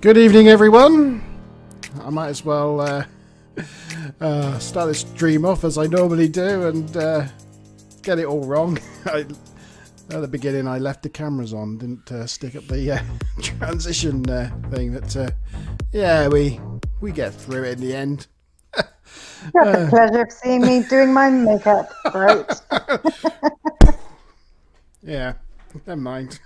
Good evening, everyone. I might as well start this stream off as I normally do and get it all wrong. At the beginning, I left the cameras on, didn't stick up the transition thing. But we get through it in the end. You had the pleasure of seeing me doing my makeup. Great. Yeah, never mind.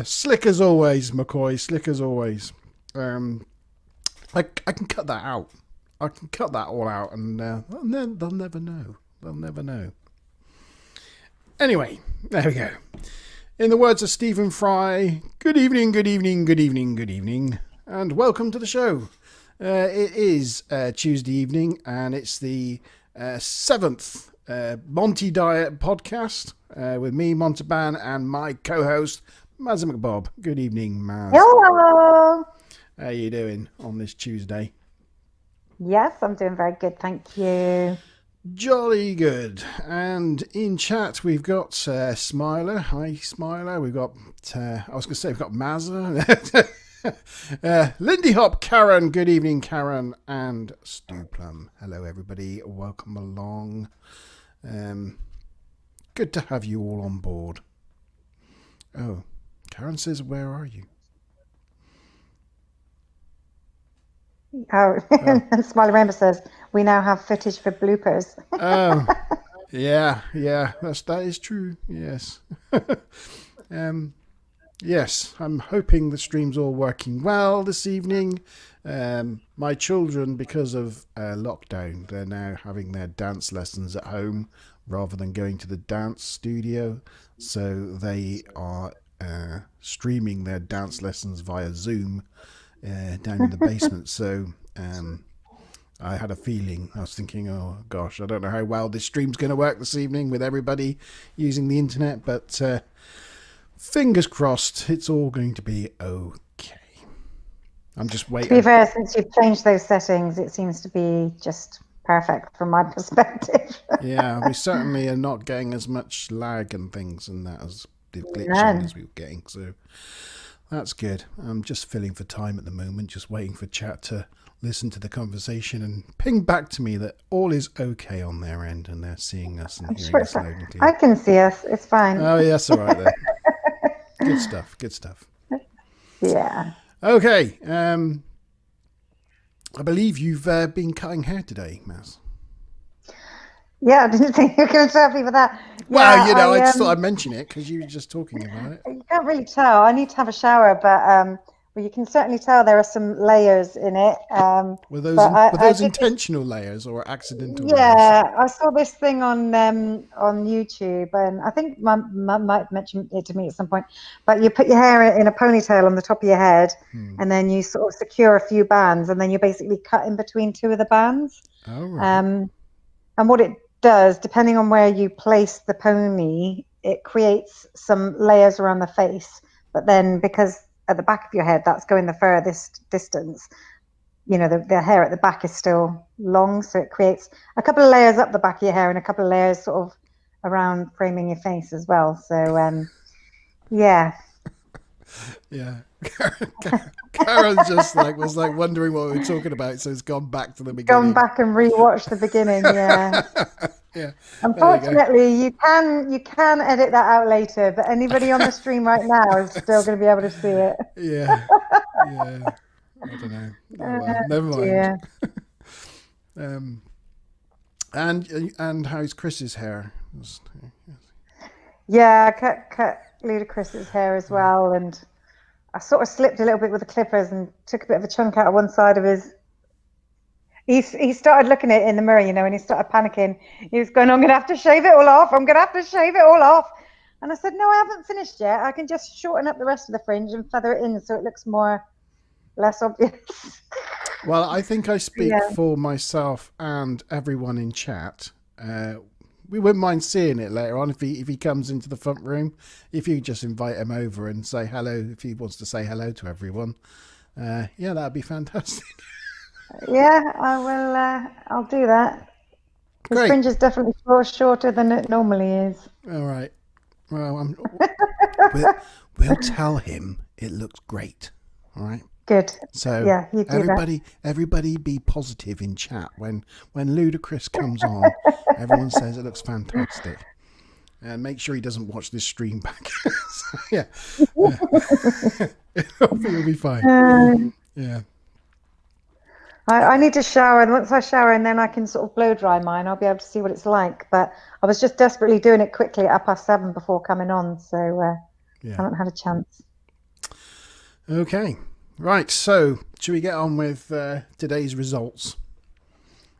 Slick as always, McCoy. Slick as always. I can cut that out. I can cut that all out, and they'll never know. They'll never know. Anyway, there we go. In the words of Stephen Fry, good evening, good evening, good evening, good evening, and welcome to the show. It is Tuesday evening, and it's the 7th Montes Diet podcast with me, Monteban, and my co-host, Maz McBob. Good evening, Maz. Hello. How are you doing on this Tuesday? Yes, I'm doing very good, thank you. Jolly good. And in chat, we've got Smiler. Hi, Smiler. We've got, we've got Mazza. Lindy Hop, Karen. Good evening, Karen. And Stu Plum. Hello, everybody. Welcome along. Good to have you all on board. Oh, Karen says, where are you? Oh, and Smiley Rainbow says, we now have footage for bloopers. Oh, yeah, that is true. Yes. Yes, I'm hoping the stream's all working well this evening. My children, because of lockdown, they're now having their dance lessons at home rather than going to the dance studio. So they are streaming their dance lessons via Zoom down in the basement. So I had a feeling, I was thinking, oh gosh, I don't know how well this stream's going to work this evening with everybody using the internet, but fingers crossed, it's all going to be okay. I'm just waiting. To be fair, since you've changed those settings, it seems to be just perfect from my perspective. Yeah, we certainly are not getting as much lag and things and that as the glitching as we were getting, so that's good. I'm just filling for time at the moment, just waiting for chat to listen to the conversation and ping back to me that all is okay on their end and they're seeing us and hearing us loud and clear. I can see us, it's fine. Oh, yes, all right then. Good stuff, good stuff. Yeah. Okay, I believe you've been cutting hair today, Maz. Yeah, I didn't think you were going to tell people that. Well, yeah, I just thought I'd mention it because you were just talking about it. You can't really tell. I need to have a shower, but well, you can certainly tell there are some layers in it. Were those intentional layers or accidental layers? Yeah, I saw this thing on YouTube, and I think Mum might mention it to me at some point. But you put your hair in a ponytail on the top of your head, and then you sort of secure a few bands, and then you basically cut in between two of the bands. Oh, right. And what it does, depending on where you place the pony, it creates some layers around the face. But then because at the back of your head, that's going the furthest distance, you know, the hair at the back is still long. So it creates a couple of layers up the back of your hair and a couple of layers sort of around framing your face as well. So, yeah. Yeah. Karen just was wondering what we were talking about, so it's gone back to the beginning. Gone back and rewatched the beginning, yeah. Yeah. Unfortunately, you can edit that out later, but anybody on the stream right now is still going to be able to see it. Yeah. Yeah. I don't know. Oh, well, never mind. And how's Chris's hair? Yeah, I cut Ludacris's hair as well, and I sort of slipped a little bit with the clippers and took a bit of a chunk out of one side of his. He started looking at it in the mirror, you know, and he started panicking. He was going, I'm going to have to shave it all off. I'm going to have to shave it all off. And I said, no, I haven't finished yet. I can just shorten up the rest of the fringe and feather it in so it looks less obvious. Well, I think I speak for myself and everyone in chat. We wouldn't mind seeing it later on if he comes into the front room. If you just invite him over and say hello, if he wants to say hello to everyone, that'd be fantastic. Yeah, I will. I'll do that. The fringe is definitely shorter than it normally is. All right. Well, we'll tell him it looks great. All right. Good. So Yeah, you do that. everybody be positive in chat when Ludacris comes on. Everyone says it looks fantastic, and make sure he doesn't watch this stream back. So, yeah, it'll be fine. Yeah. I need to shower, and once I shower, and then I can sort of blow dry mine. I'll be able to see what it's like. But I was just desperately doing it quickly at 7:30 before coming on, so I haven't had a chance. Okay. Right, so should we get on with today's results?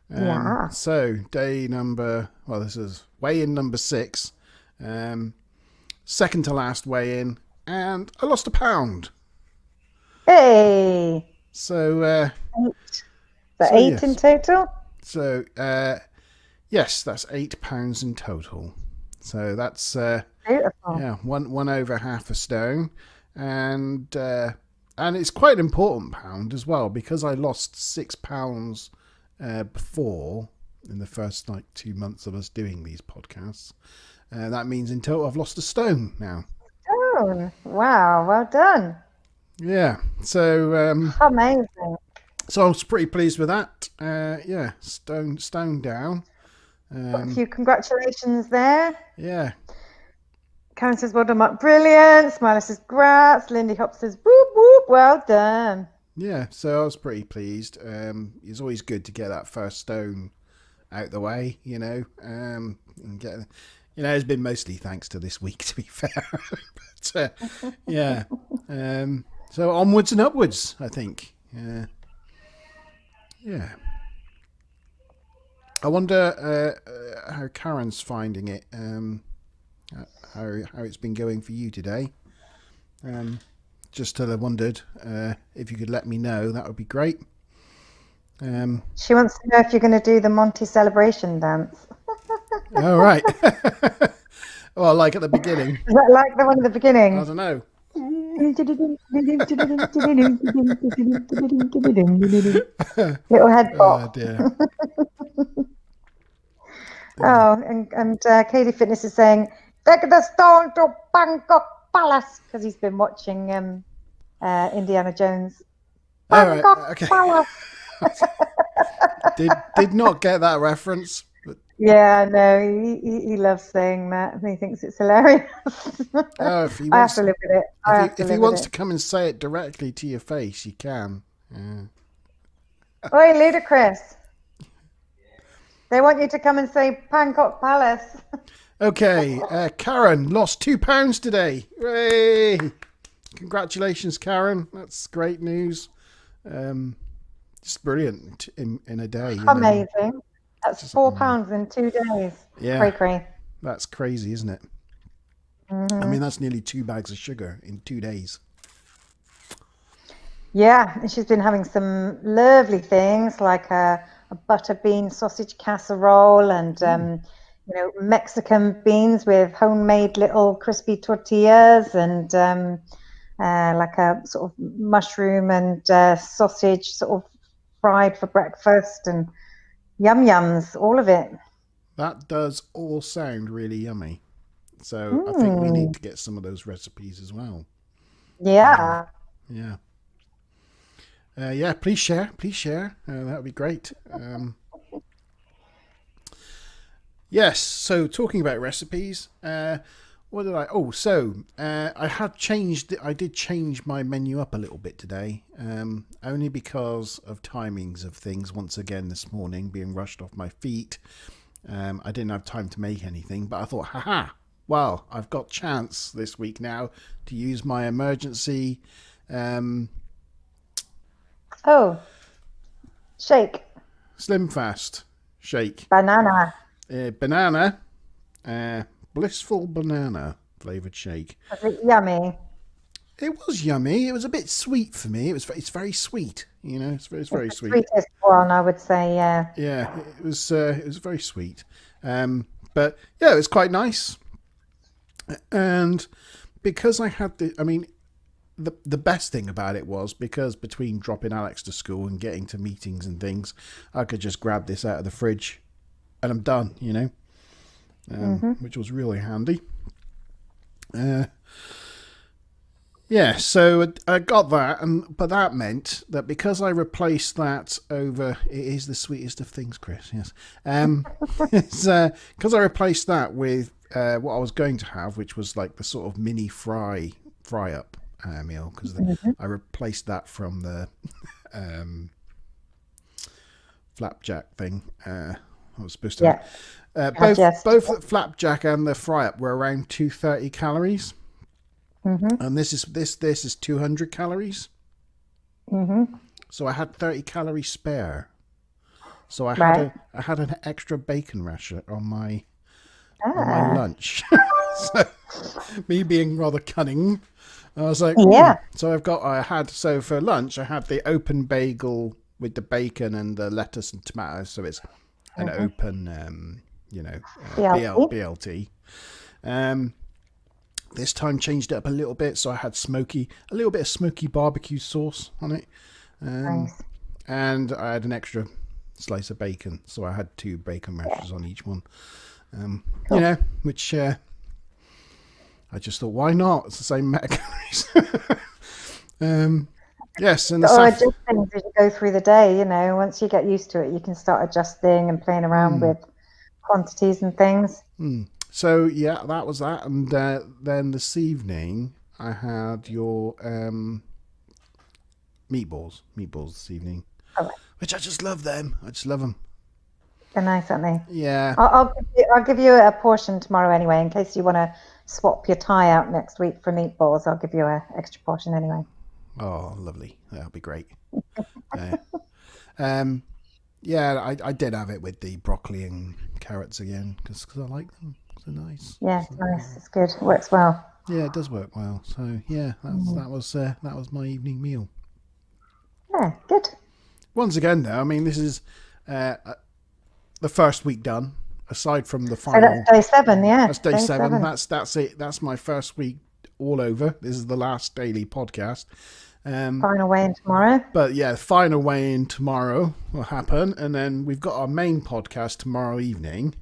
Yeah. So this is weigh-in number 6, second to last weigh-in, and I lost a pound. Hey. So 8. So 8 yes. in total? So yes, that's £8 in total. So that's Beautiful. yeah, one over half a stone, and it's quite an important pound as well, because I lost £6 before in the first 2 months of us doing these podcasts. That means in total I've lost a stone now. Oh, wow, well done. Yeah, so Amazing. so I was pretty pleased with that. Yeah, stone down. A few congratulations there. Yeah. Karen says, well done, Mark. Brilliant. Smiley says, grats. Lindy Hop says, whoop, whoop, well done. Yeah, so I was pretty pleased. It's always good to get that first stone out the way, and get, it's been mostly thanks to this week, to be fair. But yeah, so onwards and upwards, I think. Yeah. I wonder how Karen's finding it. How it's been going for you today. Just wondered if you could let me know. That would be great. She wants to know if you're going to do the Monty celebration dance. Oh, right. Well, like at the beginning. Is that like the one at the beginning? I don't know. Little head Oh, pop. dear. And Katie Fitness is saying, take the stone to Bangkok Palace, because he's been watching Indiana Jones. Bangkok All right. Okay. Palace. Did not get that reference. But... Yeah, no, he loves saying that, and he thinks it's hilarious. If he I wants, have to live with it. if he wants to come and say it directly to your face, you can. Yeah. Oi, Ludacris. They want you to come and say Bangkok Palace. Okay, Karen lost £2 today. Hooray! Congratulations, Karen. That's great news. Just brilliant in a day. Amazing. That's £4 in 2 days. Yeah. Cray. That's crazy, isn't it? Mm-hmm. I mean, that's nearly 2 bags of sugar in 2 days. Yeah, and she's been having some lovely things like a butter bean sausage casserole and Mexican beans with homemade little crispy tortillas and like a sort of mushroom and sausage sort of fried for breakfast, and yums, all of it. That does all sound really yummy. So I think we need to get some of those recipes as well. Yeah. Yeah. Yeah, please share. That would be great. Yes, so talking about recipes, what did I... Oh, so I did change my menu up a little bit today, only because of timings of things. Once again this morning, being rushed off my feet, I didn't have time to make anything, but I thought, well, I've got chance this week now to use my emergency... shake. Slim Fast shake. Banana. Banana. Blissful banana flavoured shake. Was it yummy? It was yummy. It was a bit sweet for me. It's very sweet. It's very sweet. Sweetest one, I would say. Yeah. Yeah, it was very sweet. But yeah, it was quite nice. And because I had the best thing about it was because between dropping Alex to school and getting to meetings and things, I could just grab this out of the fridge and I'm done, which was really handy. Yeah, so I got that, but that meant that because I replaced that over, it is the sweetest of things, Chris. Yes, it's because I replaced that with what I was going to have, which was like the sort of mini fry up meal, because I replaced that from the um, flapjack thing. I was supposed to have. Both the flapjack and the fry up were around 230 calories. And this is 200 calories. So I had 30 calories spare. So I had an extra bacon rasher on my lunch. So me being rather cunning, I was like, So for lunch I had the open bagel with the bacon and the lettuce and tomatoes. So it's an open, BLT. This time changed it up a little bit, so I had a little bit of smoky barbecue sauce on it, Nice. and I had an extra slice of bacon, so I had 2 bacon rashers on each one. Cool. Which I just thought, why not? It's the same amount of calories. Yes, and adjust things as you go through the day. Once you get used to it, you can start adjusting and playing around with quantities and things. So yeah, that was that, and then this evening I had your meatballs this evening, which I just love them. I just love them. They're nice, aren't they? Yeah. I'll give you a portion tomorrow anyway, in case you want to swap your tie out next week for meatballs. I'll give you an extra portion anyway. Oh, lovely. That'll be great. I did have it with the broccoli and carrots again because I like them. They're nice. Yeah, it's nice. It's good. It works well. Yeah, it does work well. So yeah, that was my evening meal. Yeah, good. Once again, though, I mean, this is the first week done. Aside from the final, so that's day 7. Yeah, that's day 7. That's it. That's my first week all over. This is the last daily podcast. Final weigh-in tomorrow. But yeah, final weigh-in tomorrow will happen, and then we've got our main podcast tomorrow evening,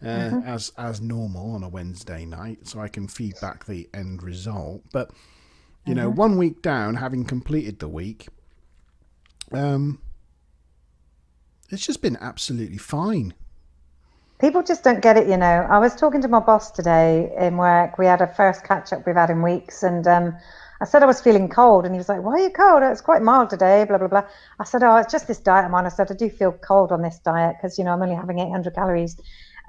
as normal on a Wednesday night, so I can feed back the end result. But 1 week down, having completed the week, it's just been absolutely fine. People just don't get it, I was talking to my boss today in work. We had a first catch-up we've had in weeks, and I said I was feeling cold, and he was like, why are you cold? It's quite mild today, blah, blah, blah. I said, oh, it's just this diet I'm on. I said, I do feel cold on this diet because, I'm only having 800 calories.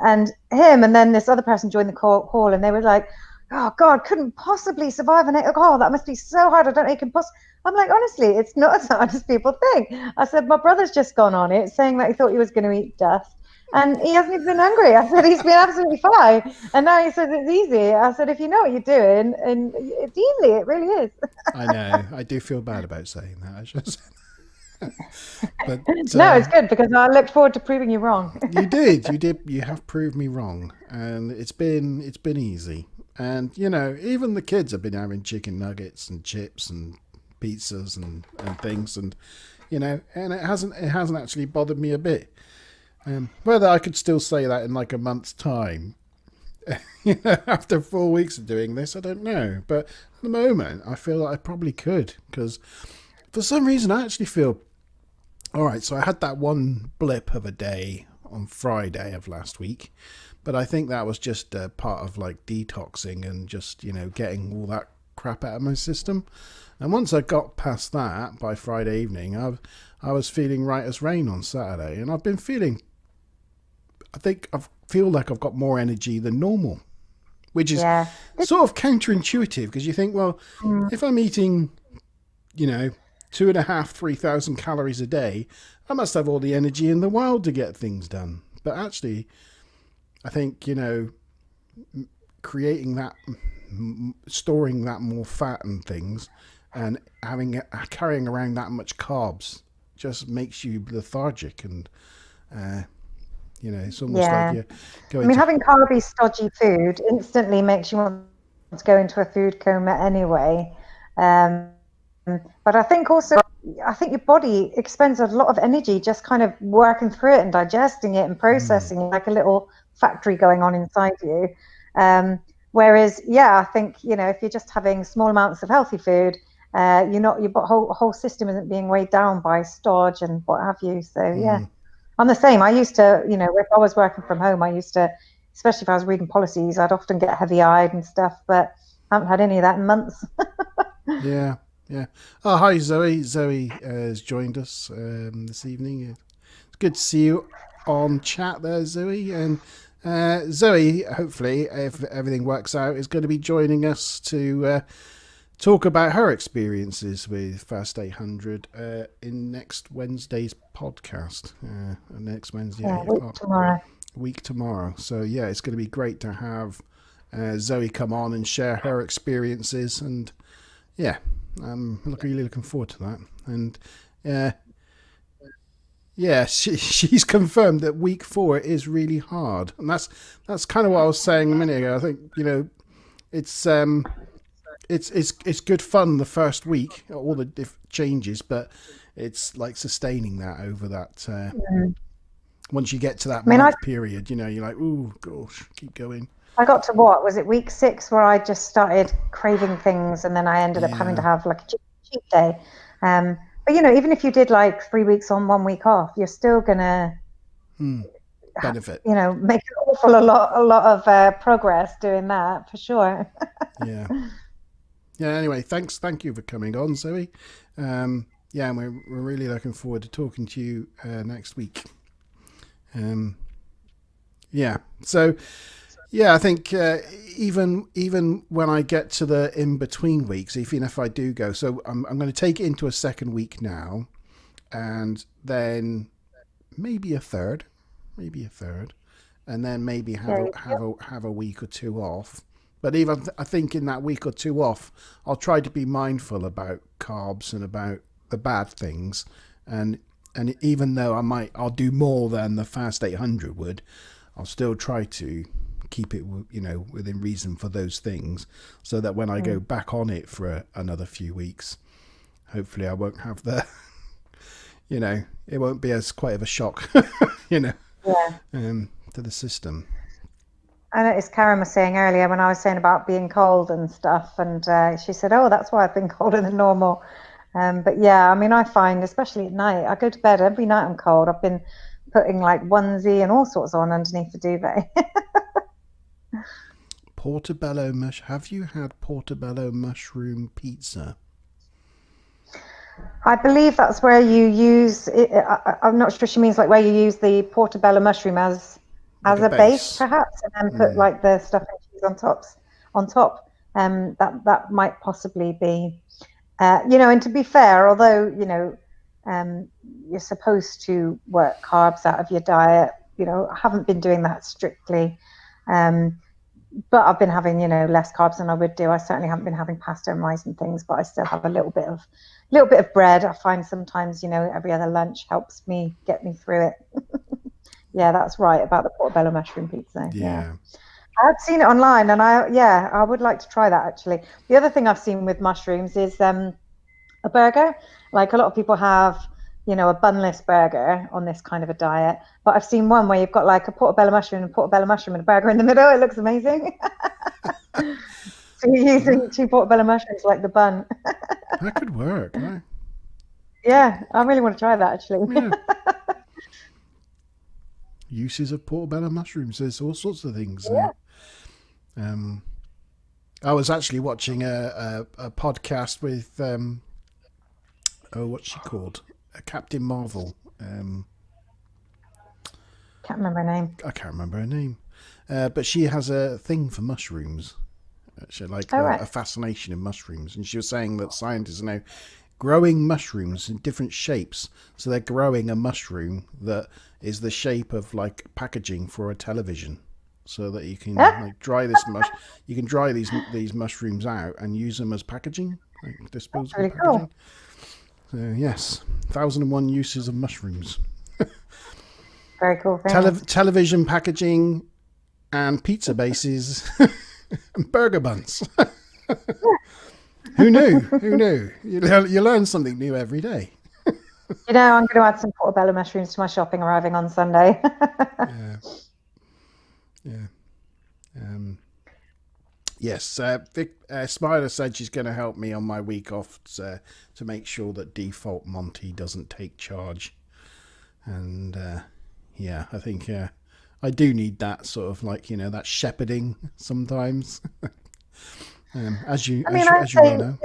And him and then this other person joined the call, and they were like, oh, God, couldn't possibly survive on it. Oh, that must be so hard. I don't know you can possibly. I'm like, honestly, it's not as hard as people think. I said, my brother's just gone on it, saying that he thought he was going to eat dust. And he hasn't even been hungry. I said, he's been absolutely fine. And now he says it's easy. I said, if you know what you're doing, and it's easy, it really is. I know. I do feel bad about saying that. I should say. But, no, it's good because I looked forward to proving you wrong. You did. You have proved me wrong. And it's been easy. And, even the kids have been having chicken nuggets and chips and pizzas and things. And, and it hasn't actually bothered me a bit. Whether I could still say that in like a month's time, after 4 weeks of doing this, I don't know. But at the moment, I feel like I probably could, because for some reason I actually feel all right. So I had that one blip of a day on Friday of last week, but I think that was just part of like detoxing and just getting all that crap out of my system. And once I got past that by Friday evening, I was feeling right as rain on Saturday, and I've been feeling. I think I feel like I've got more energy than normal, which is sort of counterintuitive because you think, well, if I'm eating, 2,500-3,000 calories a day, I must have all the energy in the world to get things done. But actually, I think, creating that, storing that more fat and things and carrying around that much carbs just makes you lethargic and, it's almost like you're going having carby, stodgy food instantly makes you want to go into a food coma anyway. But I think your body expends a lot of energy just kind of working through it and digesting it and processing it, like a little factory going on inside you. Whereas, yeah, I think, if you're just having small amounts of healthy food, your whole system isn't being weighed down by starch and what have you. So, yeah, I'm the same. I used to, if I was working from home, I used to, especially if I was reading policies, I'd often get heavy-eyed and stuff, but I haven't had any of that in months. Yeah, yeah. Oh, hi, Zoe. Zoe has joined us this evening. It's good to see you on chat there, Zoe. And Zoe, hopefully, if everything works out, is going to be joining us to talk about her experiences with Fast 800 in next Wednesday's podcast. Next Wednesday at 8 o'clock. Tomorrow. Week tomorrow. So, yeah, it's going to be great to have Zoe come on and share her experiences. And, yeah, I'm really looking forward to that. And, yeah, she's confirmed that week 4 is really hard. And that's kind of what I was saying a minute ago. I think, it's good fun the first week, all the changes, but it's like sustaining that over that. Once you get to that month period, you're like, ooh, gosh, keep going. I got to was it week 6 where I just started craving things, and then I ended up having to have like a cheat day. But even if you did like 3 weeks on, 1 week off, you're still gonna benefit. Make an a lot of progress doing that for sure. Yeah. Anyway, thank you for coming on, Zoe. And we're really looking forward to talking to you next week. So I think even when I get to the in between weeks, even if I do go, so I'm going to take it into a second week now, and then maybe a third, and then maybe have a week or two off. But even I think in that week or two off, I'll try to be mindful about carbs and about the bad things, and even though I'll do more than the Fast 800 would, I'll still try to keep it, within reason for those things, so that when I go back on it for another few weeks, hopefully I won't have the, it won't be as quite of a shock, to the system. I noticed Karen was saying earlier when I was saying about being cold and stuff, and she said, "Oh, that's why I've been colder than normal." But yeah, I find, especially at night, I go to bed every night I'm cold. I've been putting like onesie and all sorts on underneath the duvet. Portobello have you had portobello mushroom pizza? I believe that's where you use it. I'm not sure she means like where you use the portobello mushroom as a base perhaps, and then put like the stuff and cheese on top. That might possibly be, and to be fair, although you're supposed to work carbs out of your diet, I haven't been doing that strictly, but I've been having less carbs than I would do. I certainly haven't been having pasta and rice and things, but I still have a little bit of bread. I find sometimes every other lunch helps me get me through it. Yeah, that's right about the portobello mushroom pizza. Yeah. I've seen it online, and I would like to try that actually. The other thing I've seen with mushrooms is a burger. Like a lot of people have, a bunless burger on this kind of a diet, but I've seen one where you've got like a portobello mushroom and a burger in the middle. It looks amazing. So you're using 2 portobello mushrooms like the bun. That could work, right? Yeah, I really want to try that actually. Yeah. Uses of portobello mushrooms. There's all sorts of things. Yeah. I was actually watching a podcast with what's she called? Captain Marvel. Can't remember her name. I can't remember her name. But she has a thing for mushrooms. She a fascination in mushrooms, and she was saying that scientists are now growing mushrooms in different shapes. So they're growing a mushroom that is the shape of like packaging for a television, so that you can dry this you can dry these mushrooms out and use them as packaging, like disposable packaging. Cool. So yes, 1,001 uses of mushrooms. Very cool. Television packaging and pizza bases and burger buns. Who knew? You learn something new every day. I'm going to add some portobello mushrooms to my shopping arriving on Sunday. Yeah. Yes, Spider said she's going to help me on my week off to make sure that default Monty doesn't take charge. And yeah, I think I do need that sort of like, that shepherding sometimes. As you I mean, as, I'd as you say, well know.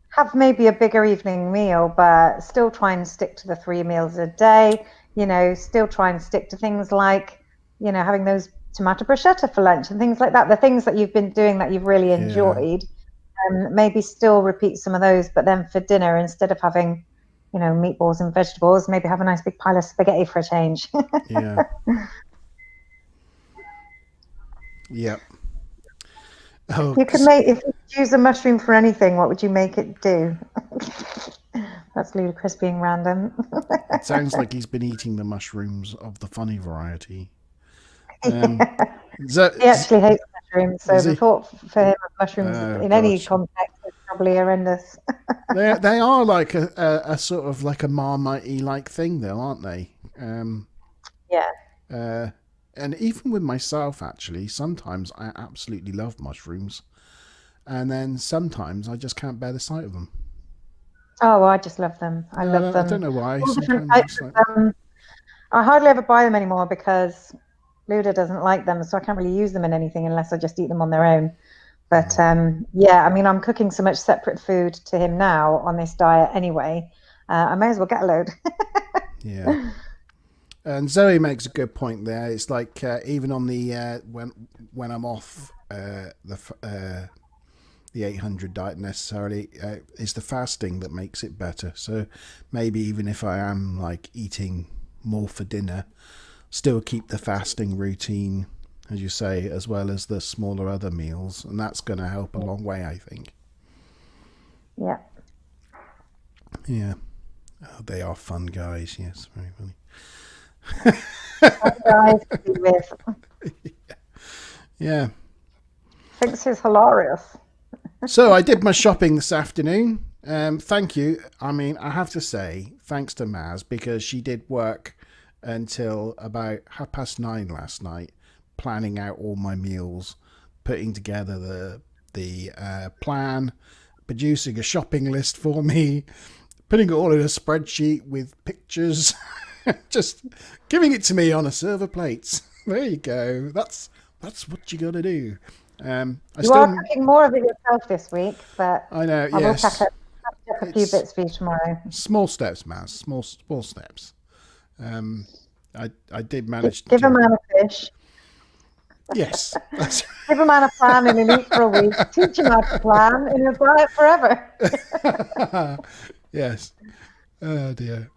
have maybe a bigger evening meal, but still try and stick to the 3 meals a day. Still try and stick to things like, having those tomato bruschetta for lunch and things like that. The things that you've been doing that you've really Yeah, enjoyed, maybe still repeat some of those, but then for dinner, instead of having, meatballs and vegetables, maybe have a nice big pile of spaghetti for a change. yeah, yeah. Oh, You could make, if you could use a mushroom for anything, what would you make it do? That's ludicrous being random. it sounds like he's been eating the mushrooms of the funny variety. Um, Yeah. is that, He actually hates mushrooms, so is the he? thought for him of mushrooms Oh in any gosh. context is probably horrendous. They are like a sort of like a Marmite like thing though, aren't they? Yeah. Uh, and even with myself, actually, sometimes I absolutely love mushrooms, and then sometimes I just can't bear the sight of them. Oh, well, I just love them. I No, love I don't them. know why. All different Sometimes types it's like, of them. I hardly ever buy them anymore because Luda doesn't like them, so I can't really use them in anything unless I just eat them on their own. But yeah, I mean, I'm cooking so much separate food to him now on this diet anyway. I may as well get a load. yeah. And Zoe makes a good point there. It's like even on the when I'm off the 800 diet necessarily, it's the fasting that makes it better. So maybe even if I am like eating more for dinner, still keep the fasting routine, as you say, as well as the smaller other meals, and that's going to help a long way, I think. Yeah. Yeah. Oh, they are fun guys. Yes, very funny. Guys to be with. Yeah. Thinks he's hilarious. So I did my shopping this afternoon. Thank you. I mean, I have to say, thanks to Maz, because she did work until about 9:30 last night, planning out all my meals, putting together the plan, producing a shopping list for me, putting it all in a spreadsheet with pictures, just giving it to me on a silver plate. There you go. That's what you got to do. I You are still, cooking more of it yourself this week, but I know, I will yes. catch up a few It's bits for you tomorrow. small steps, Maz. Small steps. I did manage Give a to. man a fish. Yes. That's, Give a man a plan and he'll eat for a week. Teach him how to plan and he'll diet forever. yes. Oh dear.